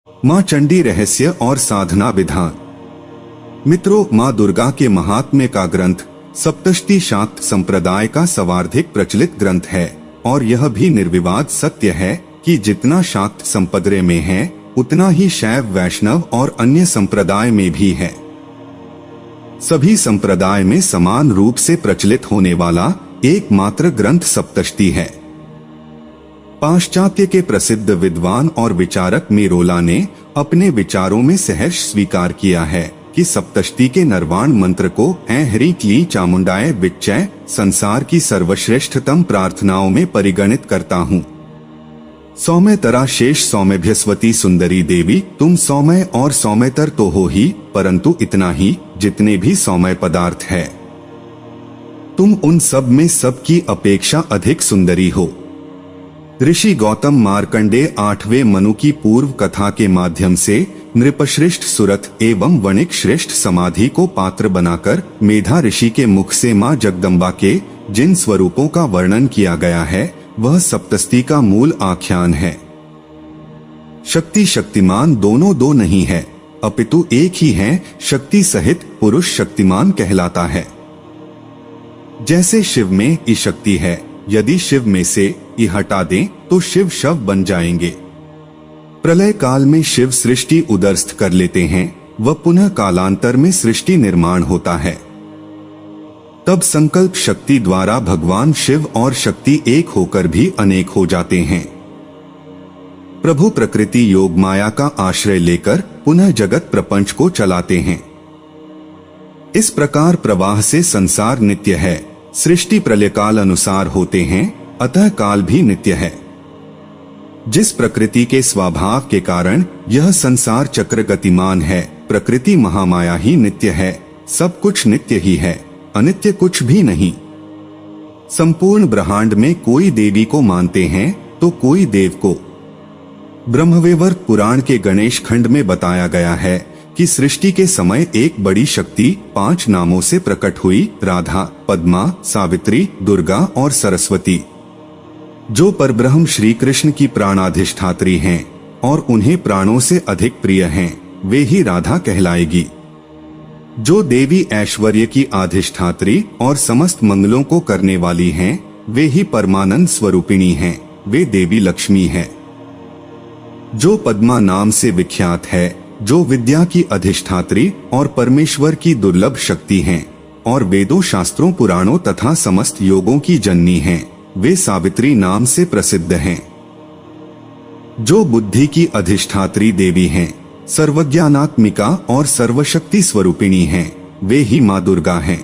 मां चंडी रहस्य और साधना विधान। मित्रों, मां दुर्गा के महात्म्य का ग्रंथ सप्तशती शाक्त संप्रदाय का सर्वाधिक प्रचलित ग्रंथ है और यह भी निर्विवाद सत्य है कि जितना शाक्त संप्रदाय में है उतना ही शैव, वैष्णव और अन्य संप्रदाय में भी है। सभी संप्रदाय में समान रूप से प्रचलित होने वाला एकमात्र ग्रंथ सप्तशती है। पाश्चात्य के प्रसिद्ध विद्वान और विचारक मेरोला ने अपने विचारों में सहर्ष स्वीकार किया है कि सप्तशती के नरवाण मंत्र को ऐ ह्रीं क्लीं चामुंडाय विच्चय संसार की सर्वश्रेष्ठतम प्रार्थनाओं में परिगणित करता हूँ। सौम्यतरा शेष सौम्यभ्यस्वती सुंदरी देवी, तुम सौम्य और सौम्यतर तो हो ही, परंतु इतना ही जितने भी सौम्य पदार्थ है तुम उन सब में सबकी अपेक्षा अधिक सुंदरी हो। ऋषि गौतम मार्कंडेय 8वें मनु की पूर्व कथा के माध्यम से नृपश्रेष्ठ सुरथ एवं वणिक श्रेष्ठ समाधि को पात्र बनाकर मेधा ऋषि के मुख से मां जगदम्बा के जिन स्वरूपों का वर्णन किया गया है वह सप्तशती का मूल आख्यान है। शक्ति शक्तिमान दोनों दो नहीं है, अपितु एक ही है। शक्ति सहित पुरुष शक्तिमान कहलाता है। जैसे शिव में ई शक्ति है, यदि शिव में से ई हटा दें तो शिव शव बन जाएंगे। प्रलय काल में शिव सृष्टि उदरस्थ कर लेते हैं, वह पुनः कालांतर में सृष्टि निर्माण होता है। तब संकल्प शक्ति द्वारा भगवान शिव और शक्ति एक होकर भी अनेक हो जाते हैं। प्रभु प्रकृति योग माया का आश्रय लेकर पुनः जगत प्रपंच को चलाते हैं। इस प्रकार प्रवाह से संसार नित्य है। सृष्टि प्रलय काल अनुसार होते हैं, अतः काल भी नित्य है। जिस प्रकृति के स्वभाव के कारण यह संसार चक्र गतिमान है, प्रकृति महामाया ही नित्य है। सब कुछ नित्य ही है, अनित्य कुछ भी नहीं। संपूर्ण ब्रह्मांड में कोई देवी को मानते हैं तो कोई देव को। ब्रह्मवैवर्त पुराण के गणेश खंड में बताया गया है कि सृष्टि के समय एक बड़ी शक्ति 5 नामों से प्रकट हुई, राधा, पद्मा, सावित्री, दुर्गा और सरस्वती। जो परब्रह्म श्री कृष्ण की प्राणाधिष्ठात्री हैं और उन्हें प्राणों से अधिक प्रिय हैं, वे ही राधा कहलाएगी। जो देवी ऐश्वर्य की अधिष्ठात्री और समस्त मंगलों को करने वाली हैं, वे ही परमानंद स्वरूपिणी हैं, वे देवी लक्ष्मी है। जो पद्मा नाम से विख्यात है, जो विद्या की अधिष्ठात्री और परमेश्वर की दुर्लभ शक्ति हैं और वेदों, शास्त्रों, पुराणों तथा समस्त योगों की जननी हैं, वे सावित्री नाम से प्रसिद्ध हैं। जो बुद्धि की अधिष्ठात्री देवी हैं, सर्वज्ञानात्मिका और सर्वशक्ति स्वरूपिणी हैं, वे ही मां दुर्गा हैं।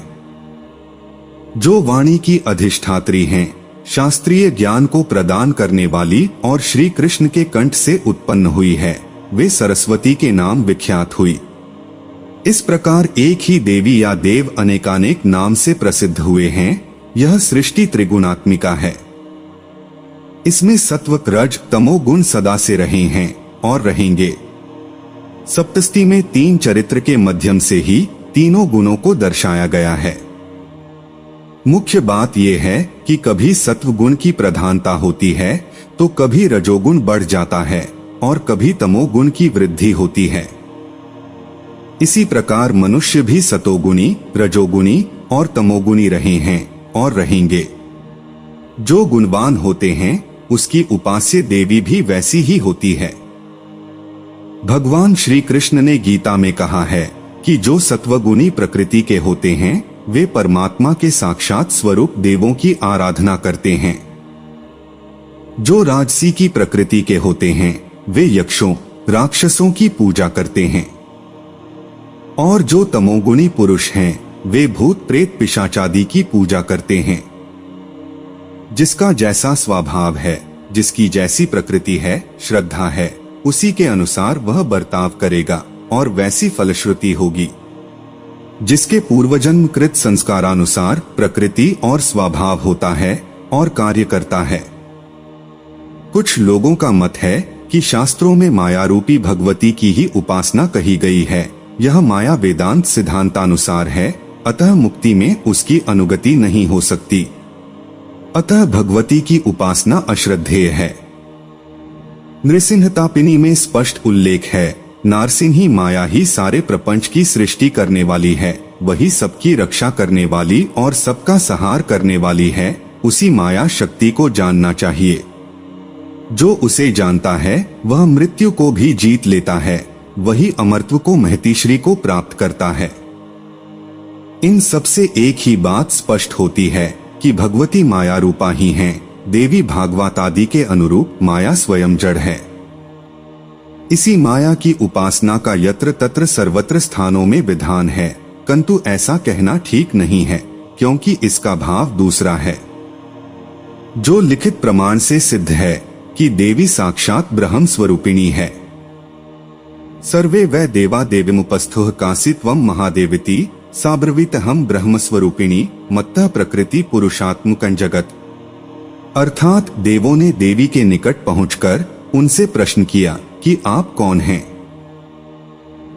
जो वाणी की अधिष्ठात्री हैं, शास्त्रीय ज्ञान को प्रदान करने वाली और श्री कृष्ण के कंठ से उत्पन्न हुई है, वे सरस्वती के नाम विख्यात हुई। इस प्रकार एक ही देवी या देव अनेकानेक नाम से प्रसिद्ध हुए हैं। यह सृष्टि त्रिगुणात्मिका है। इसमें सत्व, रज, तमो गुण सदा से रहे हैं और रहेंगे। सप्तशती में 3 चरित्र के माध्यम से ही तीनों गुणों को दर्शाया गया है। मुख्य बात यह है कि कभी सत्व गुण की प्रधानता होती है तो कभी रजोगुण बढ़ जाता है और कभी तमोगुण की वृद्धि होती है। इसी प्रकार मनुष्य भी सतोगुणी, रजोगुणी और तमोगुणी रहे हैं और रहेंगे। जो गुणवान होते हैं उसकी उपास्य देवी भी वैसी ही होती है। भगवान श्री कृष्ण ने गीता में कहा है कि जो सत्वगुणी प्रकृति के होते हैं वे परमात्मा के साक्षात स्वरूप देवों की आराधना करते हैं। जो राजसी की प्रकृति के होते हैं वे यक्षों, राक्षसों की पूजा करते हैं। और जो तमोगुणी पुरुष हैं वे भूत, प्रेत, पिशाचादि की पूजा करते हैं। जिसका जैसा स्वभाव है, जिसकी जैसी प्रकृति है, श्रद्धा है, उसी के अनुसार वह बर्ताव करेगा और वैसी फलश्रुति होगी। जिसके पूर्वजन्म कृत संस्कारानुसार प्रकृति और स्वभाव होता है और कार्य करता है। कुछ लोगों का मत है कि शास्त्रों में माया रूपी भगवती की ही उपासना कही गई है। यह माया वेदांत सिद्धांतानुसार है, अतः मुक्ति में उसकी अनुगति नहीं हो सकती। अतः भगवती की उपासना अश्रद्धेय है। नृसिंहतापिनी में स्पष्ट उल्लेख है, नारसिंही माया ही सारे प्रपंच की सृष्टि करने वाली है, वही सबकी रक्षा करने वाली और सबका सहार करने वाली है। उसी माया शक्ति को जानना चाहिए। जो उसे जानता है वह मृत्यु को भी जीत लेता है, वही अमरत्व को महतीश्री को प्राप्त करता है। इन सबसे एक ही बात स्पष्ट होती है कि भगवती माया रूपा ही हैं। देवी भागवत आदि के अनुरूप माया स्वयं जड़ है। इसी माया की उपासना का यत्र तत्र सर्वत्र स्थानों में विधान है, किंतु ऐसा कहना ठीक नहीं है, क्योंकि इसका भाव दूसरा है। जो लिखित प्रमाण से सिद्ध है कि देवी साक्षात ब्रह्म स्वरूपिणी है। सर्वे वै देवा देवीमुपस्थुः कासित्वम महादेविति साब्रवीतहम ब्रह्म स्वरूपिणी मत्तः प्रकृति पुरुषात्मकं जगत। अर्थात देवों ने देवी के निकट पहुंचकर उनसे प्रश्न किया कि आप कौन हैं?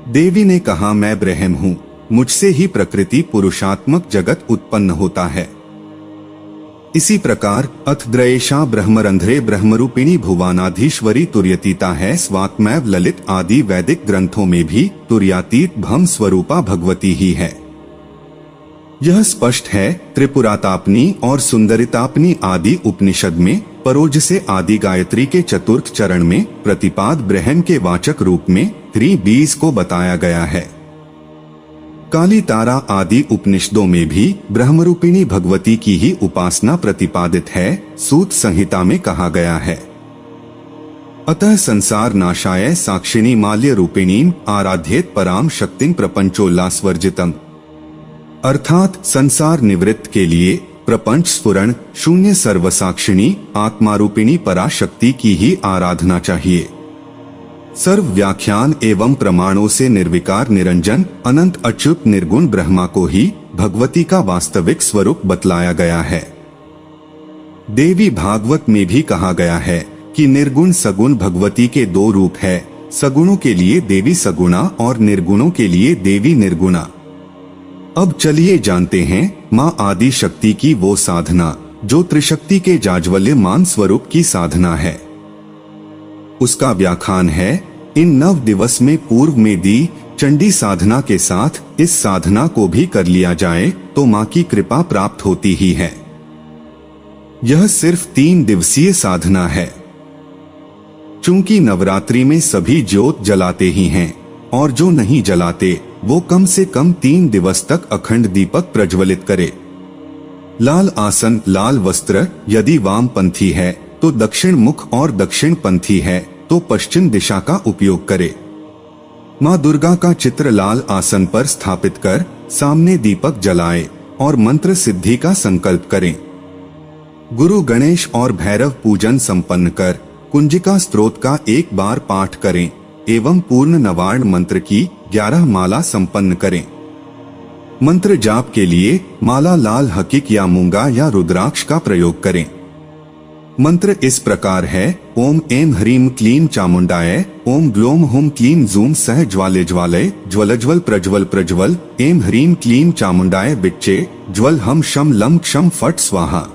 देवी ने कहा, मैं ब्रह्म हूँ, मुझसे ही प्रकृति पुरुषात्मक जगत उत्पन्न होता है। इसी प्रकार अथद्रयेषा ब्रह्मरंध्रे ब्रह्मरूपिणी भुवानाधीश्वरी तुर्यतीता है स्वात्मैव ललित आदि वैदिक ग्रंथों में भी तुर्यातीत भम स्वरूपा भगवती ही है। यह स्पष्ट है त्रिपुरातापनी और सुंदरितापनी आदि उपनिषद में परोज से आदि गायत्री के चतुर्थ चरण में प्रतिपाद ब्रह्म के वाचक रूप में 3 को बताया गया है। काली तारा आदि उपनिषदों में भी ब्रह्मरूपिणी भगवती की ही उपासना प्रतिपादित है, सूत संहिता में कहा गया है। अतः संसार नाशाय साक्षिणी माल्य रूपिणीम आराध्येत पराम शक्तिं प्रपंचोल्लासवर्जितम। अर्थात संसार निवृत्त के लिए प्रपंच स्फुरण शून्य सर्वसाक्षिणी आत्मारूपिणी पराशक्ति की ही आराधना चाहिए। सर्व व्याख्यान एवं प्रमाणों से निर्विकार निरंजन अनंत अच्युत निर्गुण ब्रह्मा को ही भगवती का वास्तविक स्वरूप बतलाया गया है। देवी भागवत में भी कहा गया है कि निर्गुण सगुण भगवती के 2 रूप है, सगुणों के लिए देवी सगुणा और निर्गुणों के लिए देवी निर्गुणा। अब चलिए जानते हैं माँ आदि शक्ति की वो साधना जो त्रिशक्ति के जाज्वल्यमान स्वरूप की साधना है। उसका व्याख्यान है, इन 9 दिवस में पूर्व में दी चंडी साधना के साथ इस साधना को भी कर लिया जाए तो माँ की कृपा प्राप्त होती ही है। यह सिर्फ 3 दिवसीय साधना है। चूंकि नवरात्रि में सभी ज्योत जलाते ही हैं और जो नहीं जलाते वो कम से कम 3 दिवस तक अखंड दीपक प्रज्वलित करे। लाल आसन लाल वस्त्र, यदि वामपंथी है तो दक्षिण मुख और दक्षिण पंथी है तो पश्चिम दिशा का उपयोग करे। माँ दुर्गा का चित्र लाल आसन पर स्थापित कर सामने दीपक जलाए और मंत्र सिद्धि का संकल्प करें। गुरु गणेश और भैरव पूजन संपन्न कर कुंजिका स्तोत्र का 1 बार पाठ करें एवं पूर्ण नवार्ण मंत्र की 11 माला संपन्न करें। मंत्र जाप के लिए माला लाल हकीक या मूंगा या रुद्राक्ष का प्रयोग करें। मंत्र इस प्रकार है, ओम ऐं ह्रीं क्लीं चामुंडाय, ओम ग्लोम हुम क्लीं जूम सह ज्वाले ज्वालय ज्वलज्वल प्रज्वल प्रज्वल, ऐं ह्रीं क्लीं चामुंडाय विच्चे ज्वल हम शम लम क्षम फट स्वाहा।